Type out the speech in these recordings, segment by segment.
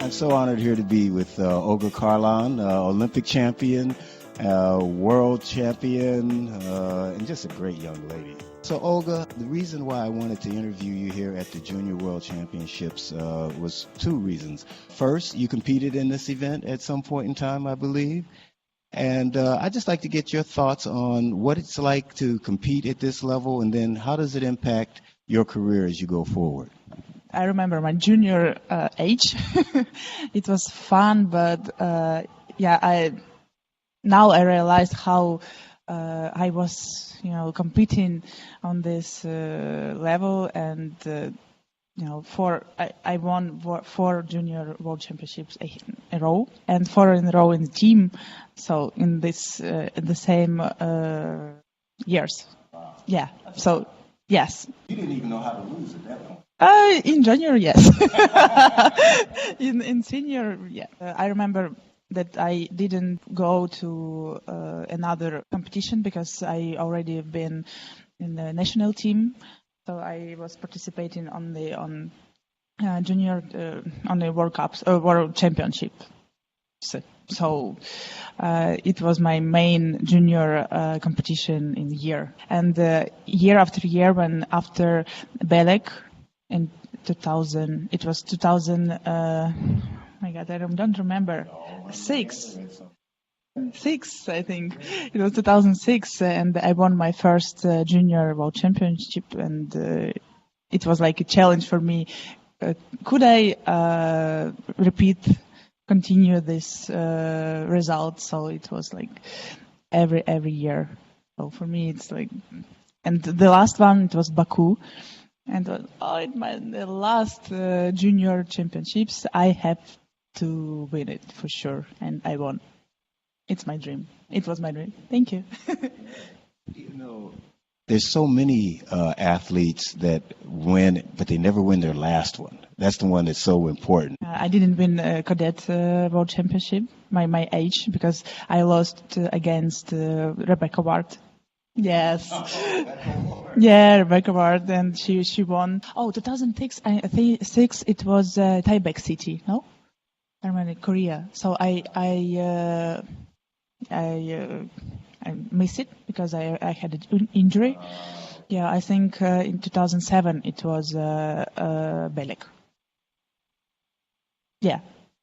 I'm so honored here to be with Olga Kharlan, Olympic champion, world champion, and just a great young lady. So, Olga, the reason why I wanted to interview you here at the Junior World Championships was two reasons. First, you competed in this event at some point in time, I believe. And I'd just like to get your thoughts on what it's like to compete at this level, and then how does it impact your career as you go forward? I remember my junior age. It was fun, but now I realize how I was, competing on this level, and I won 4 junior world championships in a row, and 4 in a row in the team. So in this in the same years. Wow. Yeah. So yes. You didn't even know how to lose at that point. In junior, yes. in senior, yeah. I remember that I didn't go to another competition because I already been in the national team. So I was participating on junior on the World Cups, World Championship. So it was my main junior competition in the year. And year after year, when after Belek in 2000, it was 2000. My God, I don't remember. 6, I think. It was 2006, and I won my first junior world championship, and it was like a challenge for me. Could I continue this result? So it was like every year. So for me, it's like, and the last one, it was Baku. And the last junior championships, I have to win it for sure, and I won. It's my dream. It was my dream. Thank you. There's so many athletes that win, but they never win their last one. That's the one that's so important. I didn't win a cadet world championship, my age, because I lost against Rebecca Ward. Yes. Yeah, Rebecca Ward, and she won. 2006. I think it was Taipei City. No, I remember Korea. So I missed it because I had an injury. Yeah, I think in 2007 it was Belek. Yeah.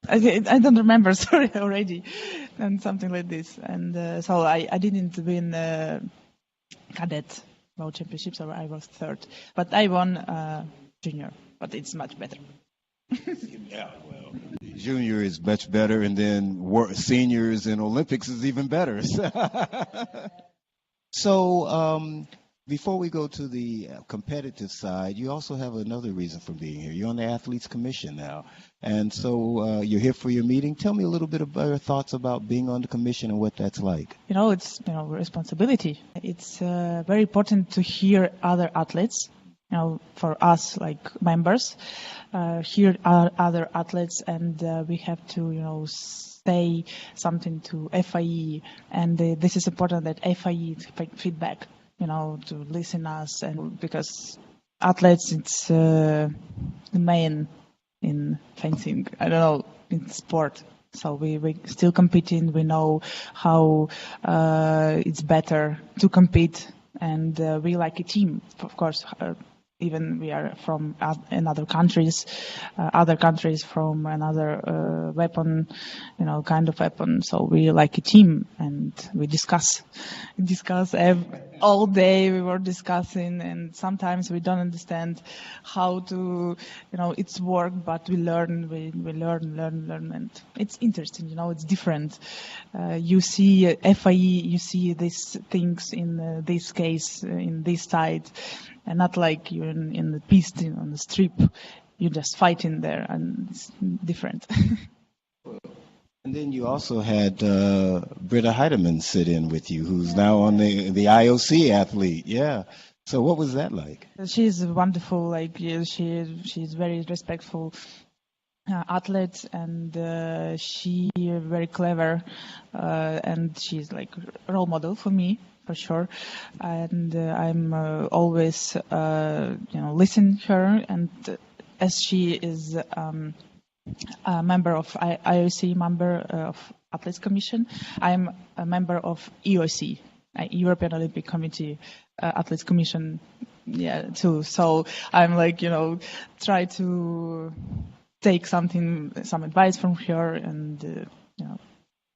I don't remember, sorry, already, and something like this. And so I didn't win cadet world championships, so I was 3rd. But I won junior, but it's much better. Yeah, well, junior is much better, and then seniors and Olympics is even better. So before we go to the competitive side, you also have another reason for being here. You're on the Athletes Commission now, and so you're here for your meeting. Tell me a little bit about your thoughts about being on the commission and what that's like. It's responsibility. It's very important to hear other athletes. For us like members, hear other athletes, and we have to say something to FIE, and this is important that FIE feedback. To listen us, and because athletes, it's the main in fencing. I don't know, in sport. So we still competing. We know how it's better to compete, and we like a team, of course. Even we are from other countries from another weapon, kind of weapon. So we like a team, and we discuss all day. We were discussing, and sometimes we don't understand how to, it's work, but we learn, and it's interesting. It's different. You see FIE, you see these things in this case, in this side. And not like you're in the piste on the strip, you're just fighting there, and it's different. And then you also had Britta Heidemann sit in with you, who's now on the IOC athlete. Yeah. So what was that like? She's wonderful. She's very respectful athlete, and she very clever, and she's like a role model for me. For sure, and I'm always, listen to her, and as she is a member of IOC, member of Athletes Commission. I'm a member of EOC, European Olympic Committee Athletes Commission, too. So I'm like, try to take some advice from her and,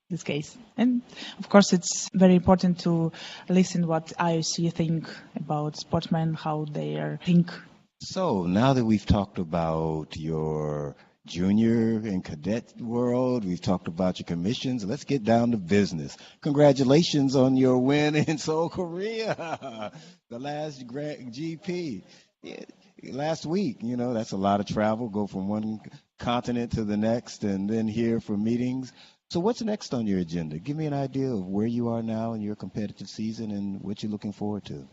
this case. And of course, it's very important to listen what IOC think about sportsmen, how they think. So now that we've talked about your junior and cadet world, we've talked about your commissions, let's get down to business. Congratulations on your win in Seoul, Korea, the last GP. Last week, that's a lot of travel, go from one continent to the next and then here for meetings. So what's next on your agenda? Give me an idea of where you are now in your competitive season and what you're looking forward to.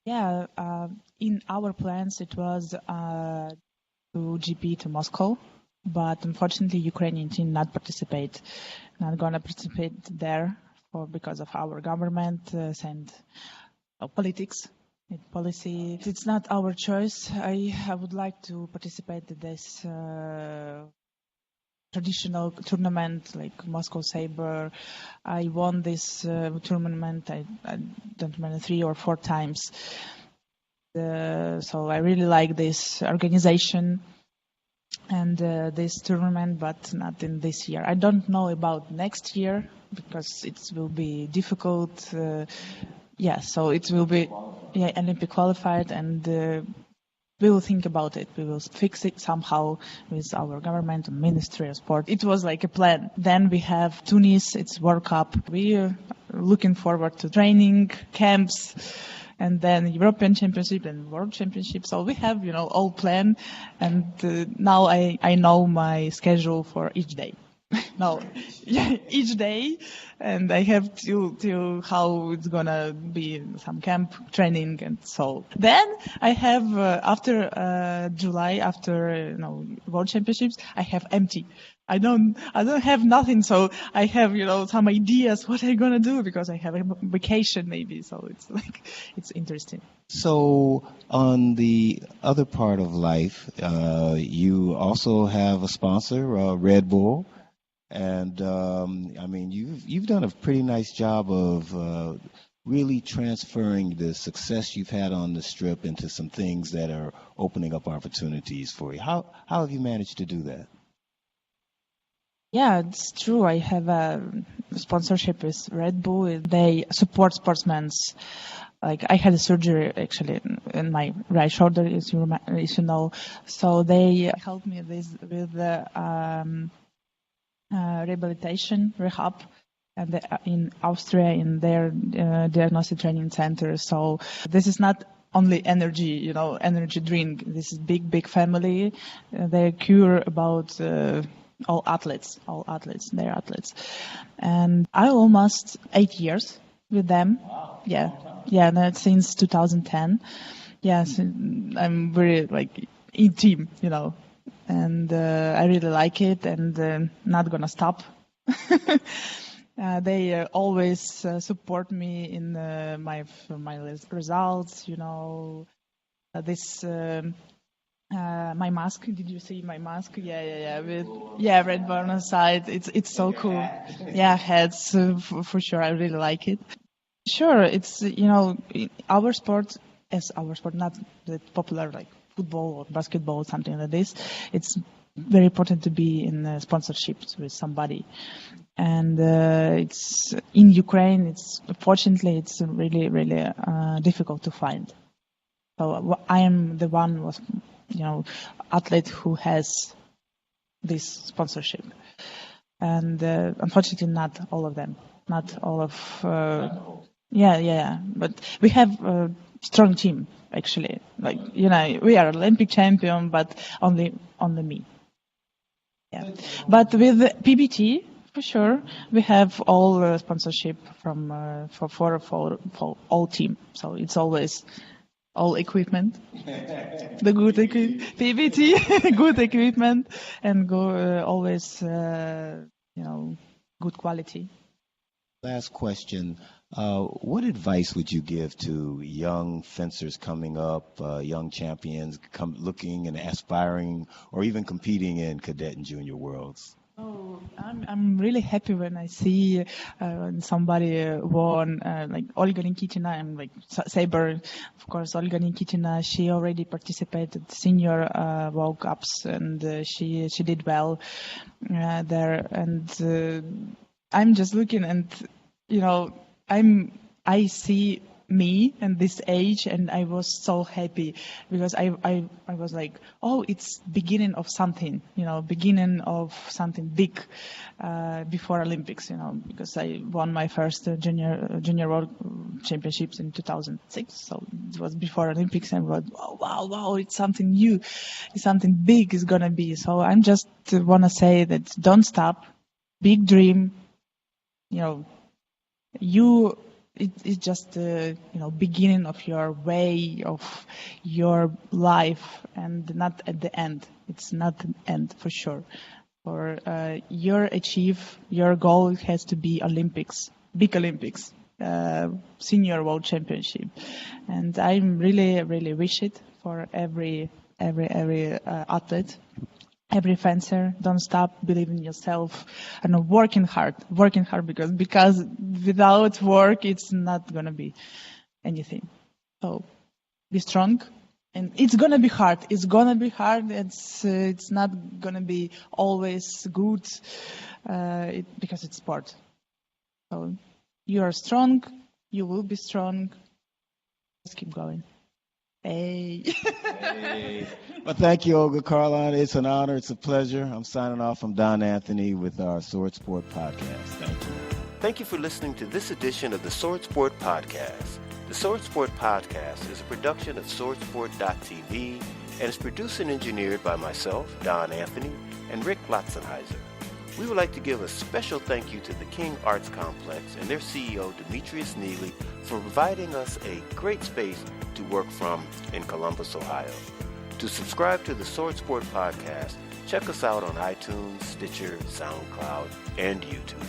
Yeah, in our plans it was to GP to Moscow, but unfortunately Ukrainian team not gonna participate there because of our government and politics. Policy. It's not our choice. I would like to participate in this traditional tournament like Moscow Sabre. I won this tournament, I don't remember, 3 or 4 times. So I really like this organization and this tournament, but not in this year. I don't know about next year because it will be difficult. So it will be Olympic qualified, and we will think about it. We will fix it somehow with our government and Ministry of Sport. It was like a plan. Then we have Tunis, it's World Cup. We are looking forward to training, camps, and then European Championship and World Championship. So we have, all planned, and now I know my schedule for each day. Each day, and I have to how it's gonna be some camp training, and so then I have after July, after World Championships, I have empty. I don't have nothing, so I have some ideas what I'm gonna do because I have a vacation maybe. So it's interesting. So on the other part of life, you also have a sponsor, Red Bull. And you've done a pretty nice job of really transferring the success you've had on the strip into some things that are opening up opportunities for you. How have you managed to do that? Yeah, it's true. I have a sponsorship with Red Bull. They support sportsmen. Like I had a surgery actually in my right shoulder, as you know. So they helped me with the rehabilitation rehab and in Austria in their diagnostic training center. So this is not only energy drink. This is big family. They cure about all athletes, they're athletes. And I almost 8 years with them. Wow. That's since 2010. Yes, I'm very in team, and I really like it, and not gonna stop. They always support me in my results. This my mask. Did you see my mask? Yeah. With Red Bull on the side. It's so cool. Yeah, hats for sure. I really like it. Sure, it's our sport, not the popular like football or basketball, something like this. It's very important to be in sponsorships with somebody, and it's in Ukraine. Fortunately it's really difficult to find. So I am the one athlete who has this sponsorship, and unfortunately not all of them. Not all of. Yeah. But we have a strong team. Actually, we are Olympic champion, but only me. Yeah, but with PBT for sure, we have all sponsorship from for all team. So it's always all equipment, the good PBT, good equipment, and always good quality. Last question. What advice would you give to young fencers coming up, young champions looking and aspiring, or even competing in cadet and junior worlds? Oh, I'm really happy when I see when somebody won, like Olga Kharlan and like Saber. Of course, Olga Kharlan, she already participated senior World Cups, and she did well there. And I'm just looking, and I see me and this age, and I was so happy because I was like, oh, it's beginning of something, beginning of something big before Olympics, because I won my first junior world championships in 2006, so it was before Olympics, and I was, oh, wow, it's something new, it's something big is gonna be. So I'm just wanna say that don't stop, big dream, it's just the beginning of your way of your life, and not at the end. It's not the end for sure. For your goal has to be Olympics, big Olympics, senior world championship, and I really really wish it for every athlete. Every fencer, don't stop, believe in yourself, and working hard because without work, it's not gonna be anything. So be strong, and it's gonna be hard. It's not gonna be always good, because it's sport. So you are strong, you will be strong. Just keep going. Hey. Hey. Well, thank you, Olga Kharlan. It's an honor. It's a pleasure. I'm signing off from Don Anthony with our Swordsport podcast. Thank you. Thank you for listening to this edition of the Swordsport podcast. The Swordsport podcast is a production of Swordsport.tv and is produced and engineered by myself, Don Anthony, and Rick Lotzenheiser. We would like to give a special thank you to the King Arts Complex and their CEO, Demetrius Neely, for providing us a great space to work from in Columbus, Ohio. To subscribe to the Swordsport podcast, check us out on iTunes, Stitcher, SoundCloud, and YouTube.